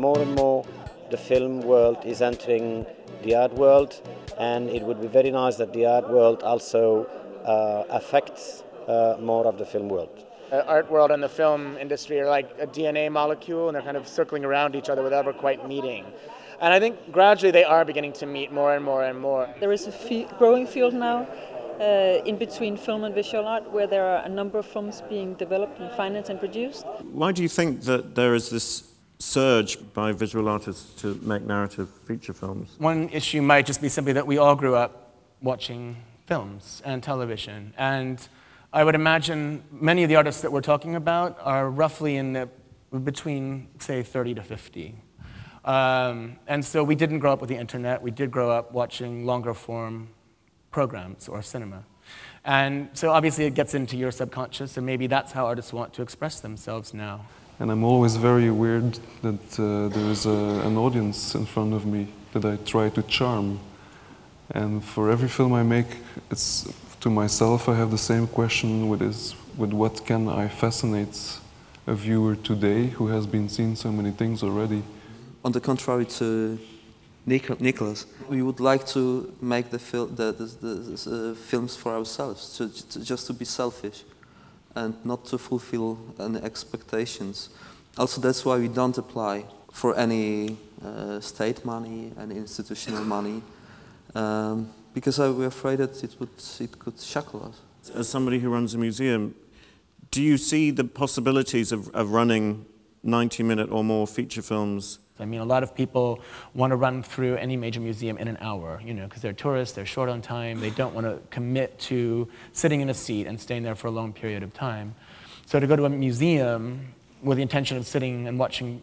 more and more the film world is entering the art world, and it would be very nice that the art world also affects more of the film world. The art world and the film industry are like a DNA molecule, and they're kind of circling around each other without ever quite meeting. And I think gradually they are beginning to meet more and more and more. There is a growing field now in between film and visual art, where there are a number of films being developed and financed and produced. Why do you think that there is this surge by visual artists to make narrative feature films? One issue might just be simply that we all grew up watching films and television, and I would imagine many of the artists that we're talking about are roughly between, say, 30 to 50. And so we didn't grow up with the internet. We did grow up watching longer form programs or cinema. And so obviously it gets into your subconscious, and maybe that's how artists want to express themselves now. And I'm always very weird that there is an audience in front of me that I try to charm. And for every film I make, it's to myself I have the same question, with what can I fascinate a viewer today who has been seeing so many things already. On the contrary to Nicolas, we would like to make the films for ourselves, just to be selfish and not to fulfill any expectations. Also, that's why we don't apply for any state money, any institutional money, because we're afraid that it could shackle us. As somebody who runs a museum, do you see the possibilities of running 90-minute or more feature films? I mean, a lot of people want to run through any major museum in an hour, because they're tourists, they're short on time, they don't want to commit to sitting in a seat and staying there for a long period of time. So to go to a museum with the intention of sitting and watching,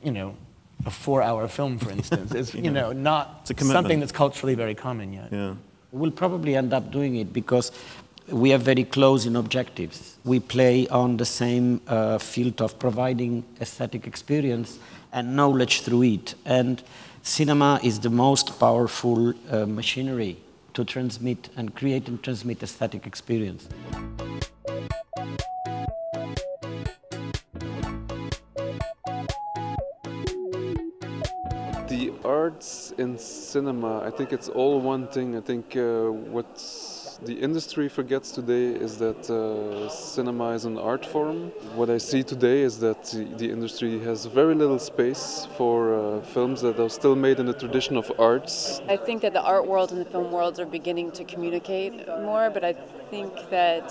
a 4-hour film, for instance, is, not something that's culturally very common yet. Yeah. We'll probably end up doing it because we are very close in objectives. We play on the same field of providing aesthetic experience and knowledge through it. And cinema is the most powerful machinery to transmit and create and transmit aesthetic experience. The arts in cinema, I think it's all one thing. I think what the industry forgets today is that cinema is an art form. What I see today is that the industry has very little space for films that are still made in the tradition of arts. I think that the art world and the film worlds are beginning to communicate more, but I think that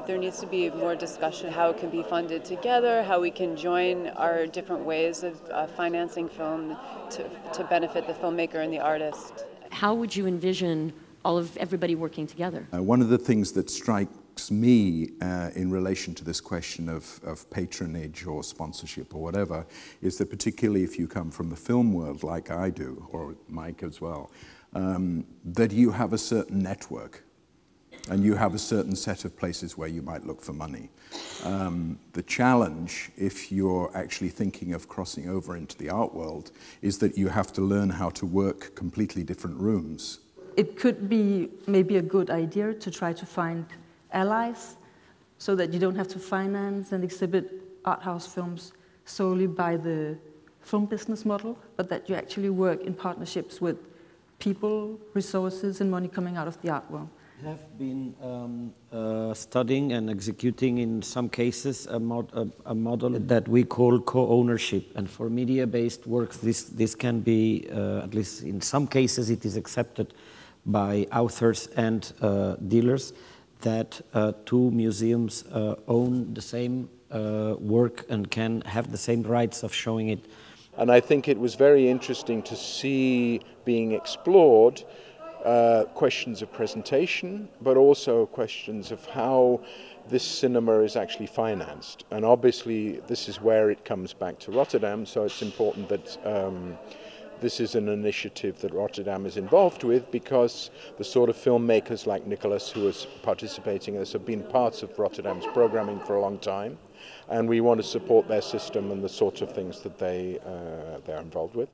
there needs to be more discussion how it can be funded together, how we can join our different ways of financing film to benefit the filmmaker and the artist. How would you envision everybody working together? One of the things that strikes me in relation to this question of patronage or sponsorship or whatever is that, particularly if you come from the film world like I do, or Mike as well, that you have a certain network and you have a certain set of places where you might look for money. The challenge, if you're actually thinking of crossing over into the art world, is that you have to learn how to work completely different rooms. It could be maybe a good idea to try to find allies so that you don't have to finance and exhibit art house films solely by the film business model, but that you actually work in partnerships with people, resources, and money coming out of the art world. We have been studying and executing in some cases a model that we call co-ownership. And for media-based works, this can be, at least in some cases, it is accepted by authors and dealers that two museums own the same work and can have the same rights of showing it. And I think it was very interesting to see being explored questions of presentation, but also questions of how this cinema is actually financed. And obviously this is where it comes back to Rotterdam, so it's important that this is an initiative that Rotterdam is involved with, because the sort of filmmakers like Nicolas who is participating in this have been parts of Rotterdam's programming for a long time, and we want to support their system and the sorts of things that they're involved with.